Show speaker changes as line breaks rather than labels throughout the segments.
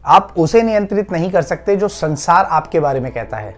आप उसे नियंत्रित नहीं कर सकते जो संसार आपके बारे में कहता है।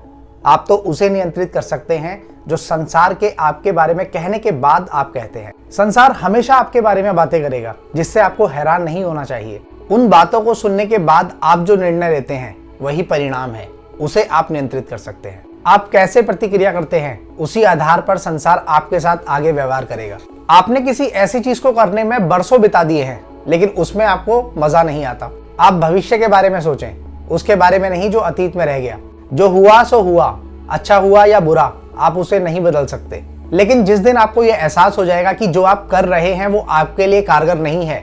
आप तो उसे नियंत्रित कर सकते हैं जो संसार के आपके बारे में कहने के बाद आप कहते हैं। संसार हमेशा आपके बारे में बातें करेगा जिससे आपको हैरान नहीं होना चाहिए। उन बातों को सुनने के बाद आप जो निर्णय लेते हैं वही परिणाम है, उसे आप नियंत्रित कर सकते हैं। आप कैसे प्रतिक्रिया करते हैं उसी आधार पर संसार आपके साथ आगे व्यवहार करेगा। आपने किसी ऐसी चीज को करने में बरसों बिता दिए हैं लेकिन उसमें आपको मजा नहीं आता। आप भविष्य के बारे में सोचें, उसके बारे में नहीं जो अतीत में रह गया। जो हुआ सो हुआ, अच्छा हुआ या बुरा, आप उसे नहीं बदल सकते। लेकिन जिस दिन आपको यह एहसास हो जाएगा कि जो आप कर रहे हैं वो आपके लिए कारगर नहीं है,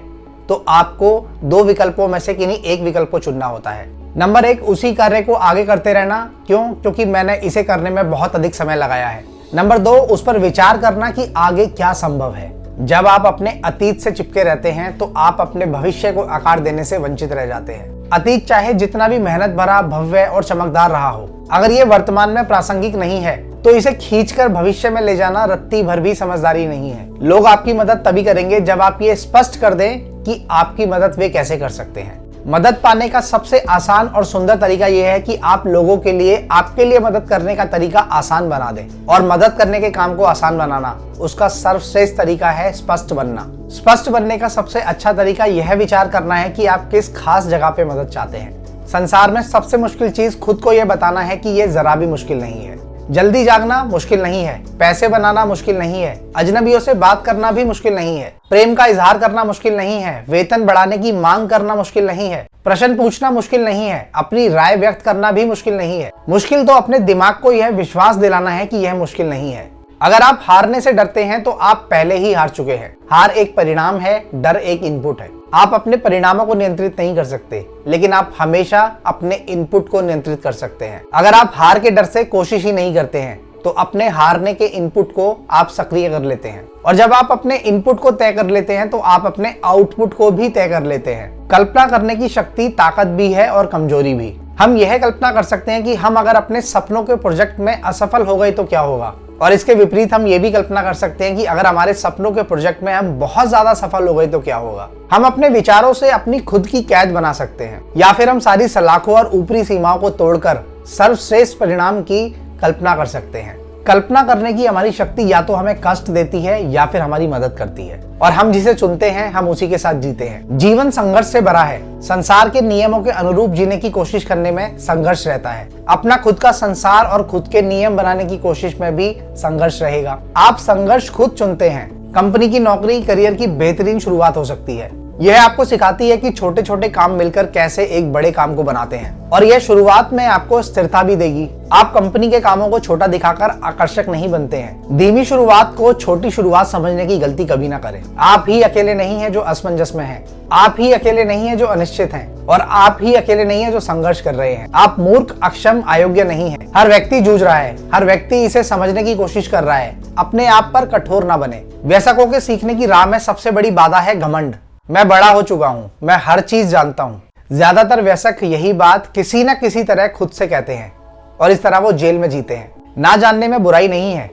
तो आपको दो विकल्पों में से किन्हीं एक विकल्प को चुनना होता है। नंबर 1, उसी कार्य को आगे करते रहना। क्यों? क्योंकि मैंने इसे करने में बहुत अधिक समय लगाया है। नंबर 2, उस पर विचार करना कि आगे क्या संभव है। जब आप अपने अतीत से चिपके रहते हैं तो आप अपने भविष्य को आकार देने से वंचित रह जाते हैं। अतीत चाहे जितना भी मेहनत भरा, भव्य और चमकदार रहा हो, अगर ये वर्तमान में प्रासंगिक नहीं है तो इसे खींचकर भविष्य में ले जाना रत्ती भर भी समझदारी नहीं है। लोग आपकी मदद तभी करेंगे जब आप ये स्पष्ट कर दें कि आपकी मदद वे कैसे कर सकते हैं। मदद पाने का सबसे आसान और सुंदर तरीका यह है कि आप लोगों के लिए आपके लिए मदद करने का तरीका आसान बना दें। और मदद करने के काम को आसान बनाना, उसका सर्वश्रेष्ठ तरीका है स्पष्ट बनना। स्पष्ट बनने का सबसे अच्छा तरीका यह विचार करना है कि आप किस खास जगह पे मदद चाहते हैं। संसार में सबसे मुश्किल चीज खुद को यह बताना है कि यह जरा भी मुश्किल नहीं है। जल्दी जागना मुश्किल नहीं है, पैसे बनाना मुश्किल नहीं है, अजनबियों से बात करना भी मुश्किल नहीं है, प्रेम का इजहार करना मुश्किल नहीं है, वेतन बढ़ाने की मांग करना मुश्किल नहीं है, प्रश्न पूछना मुश्किल नहीं है, अपनी राय व्यक्त करना भी मुश्किल नहीं है। मुश्किल तो अपने दिमाग को यह विश्वास दिलाना है कि यह मुश्किल नहीं है। अगर आप हारने से डरते हैं तो आप पहले ही हार चुके हैं। हार एक परिणाम है, डर एक इनपुट है। आप अपने परिणामों को नियंत्रित नहीं कर सकते, लेकिन आप हमेशा अपने इनपुट को नियंत्रित कर सकते हैं। अगर आप हार के डर से कोशिश ही नहीं करते हैं तो अपने हारने के इनपुट को आप सक्रिय कर लेते हैं। और जब आप अपने इनपुट को तय कर लेते हैं तो आप अपने आउटपुट को भी तय कर लेते हैं। कल्पना करने की शक्ति ताकत भी है और कमजोरी भी। हम यह कल्पना कर सकते हैं कि हम अगर अपने सपनों के प्रोजेक्ट में असफल हो गए तो क्या होगा, और इसके विपरीत हम ये भी कल्पना कर सकते हैं कि अगर हमारे सपनों के प्रोजेक्ट में हम बहुत ज्यादा सफल हो गए तो क्या होगा। हम अपने विचारों से अपनी खुद की कैद बना सकते हैं, या फिर हम सारी सलाखों और ऊपरी सीमाओं को तोड़कर सर्वश्रेष्ठ परिणाम की कल्पना कर सकते हैं। कल्पना करने की हमारी शक्ति या तो हमें कष्ट देती है या फिर हमारी मदद करती है, और हम जिसे चुनते हैं हम उसी के साथ जीते हैं। जीवन संघर्ष से भरा है। संसार के नियमों के अनुरूप जीने की कोशिश करने में संघर्ष रहता है। अपना खुद का संसार और खुद के नियम बनाने की कोशिश में भी संघर्ष रहेगा। आप संघर्ष खुद चुनते हैं। कंपनी की नौकरी करियर की बेहतरीन शुरुआत हो सकती है। यह आपको सिखाती है कि छोटे छोटे काम मिलकर कैसे एक बड़े काम को बनाते हैं, और यह शुरुआत में आपको स्थिरता भी देगी। आप कंपनी के कामों को छोटा दिखाकर आकर्षक नहीं बनते हैं। धीमी शुरुआत को छोटी शुरुआत समझने की गलती कभी ना करें। आप ही अकेले नहीं हैं जो असमंजस में हैं। आप ही अकेले नहीं हैं जो अनिश्चित हैं, और आप ही अकेले नहीं हैं जो संघर्ष कर रहे हैं। आप मूर्ख, अक्षम, अयोग्य नहीं हैं। हर व्यक्ति जूझ रहा है। हर व्यक्ति इसे समझने की कोशिश कर रहा है। अपने आप पर कठोर ना बने। वयस्कों के सीखने की राह में सबसे बड़ी बाधा है घमंड। मैं बड़ा हो चुका हूँ, मैं हर चीज जानता हूँ। ज्यादातर वयस्क यही बात किसी न किसी तरह खुद से कहते हैं, और इस तरह वो जेल में जीते हैं। ना जानने में बुराई नहीं है।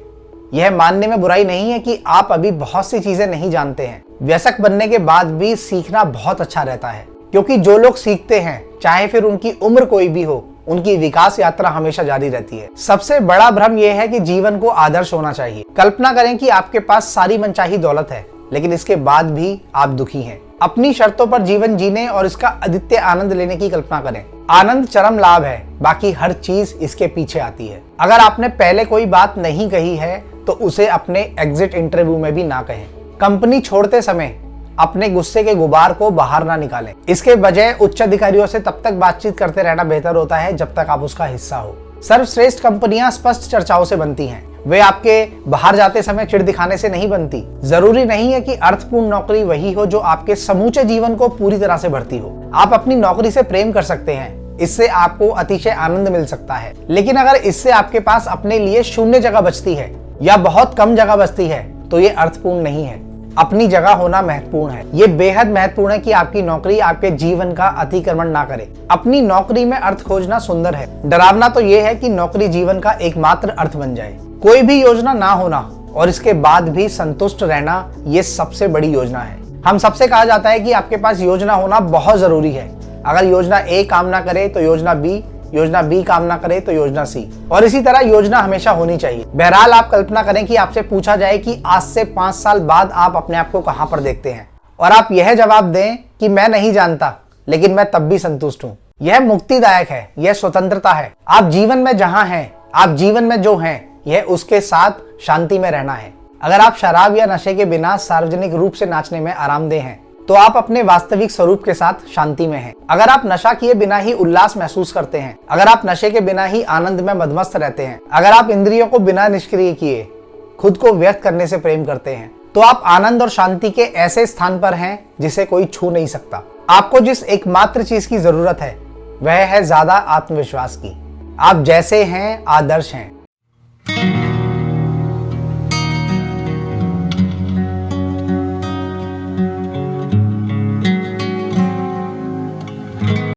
यह मानने में बुराई नहीं है कि आप अभी बहुत सी चीजें नहीं जानते हैं। वयस्क बनने के बाद भी सीखना बहुत अच्छा रहता है, क्योंकि जो लोग सीखते हैं, चाहे फिर उनकी उम्र कोई भी हो, उनकी विकास यात्रा हमेशा जारी रहती है। सबसे बड़ा भ्रम यह है कि जीवन को आदर्श होना चाहिए। कल्पना करें कि आपके पास सारी मनचाही दौलत है, लेकिन इसके बाद भी आप दुखी हैं। अपनी शर्तों पर जीवन जीने और इसका अद्वितीय आनंद लेने की कल्पना करें। आनंद चरम लाभ है, बाकी हर चीज इसके पीछे आती है। अगर आपने पहले कोई बात नहीं कही है तो उसे अपने एग्जिट इंटरव्यू में भी ना कहें। कंपनी छोड़ते समय अपने गुस्से के गुबार को बाहर ना निकालें। इसके बजाय उच्च अधिकारियों से तब तक बातचीत करते रहना बेहतर होता है जब तक आप उसका हिस्सा हो। सर्वश्रेष्ठ कंपनियां स्पष्ट चर्चाओं से बनती हैं। वे आपके बाहर जाते समय चिढ़ दिखाने से नहीं बनती। जरूरी नहीं है कि अर्थपूर्ण नौकरी वही हो जो आपके समूचे जीवन को पूरी तरह से भरती हो। आप अपनी नौकरी से प्रेम कर सकते हैं, इससे आपको अतिशय आनंद मिल सकता है, लेकिन अगर इससे आपके पास अपने लिए शून्य जगह बचती है या बहुत कम जगह बचती है तो ये अर्थपूर्ण नहीं है। अपनी जगह होना महत्वपूर्ण है। ये बेहद महत्वपूर्ण है कि आपकी नौकरी आपके जीवन का अतिक्रमण ना करे। अपनी नौकरी में अर्थ खोजना सुंदर है। डरावना तो ये है कि नौकरी जीवन का एकमात्र अर्थ बन जाए। कोई भी योजना ना होना और इसके बाद भी संतुष्ट रहना, ये सबसे बड़ी योजना है। हम सबसे कहा जाता है कि आपके पास योजना होना बहुत जरूरी है। अगर योजना ए काम ना करे तो योजना बी काम ना करे तो योजना सी, और इसी तरह योजना हमेशा होनी चाहिए। बहरहाल आप कल्पना करें कि आपसे पूछा जाए कि आज से 5 साल बाद आप अपने आप को कहां पर देखते हैं, और आप यह जवाब दें कि मैं नहीं जानता, लेकिन मैं तब भी संतुष्ट हूं। यह मुक्तिदायक है, यह स्वतंत्रता है। आप जीवन में जहां हैं, आप जीवन में जो हैं, यह उसके साथ शांति में रहना है। अगर आप शराब या नशे के बिना सार्वजनिक रूप से नाचने में आरामदेह हैं, तो आप अपने वास्तविक स्वरूप के साथ शांति में हैं। अगर आप नशा किए बिना ही उल्लास महसूस करते हैं, अगर आप नशे के बिना ही आनंद में मदमस्त रहते हैं, अगर आप इंद्रियों को बिना निष्क्रिय किए खुद को व्यक्त करने से प्रेम करते हैं, तो आप आनंद और शांति के ऐसे स्थान पर हैं जिसे कोई छू नहीं सकता। आपको जिस एकमात्र चीज की जरूरत है वह है ज्यादा आत्मविश्वास की। आप जैसे हैं आदर्श हैं।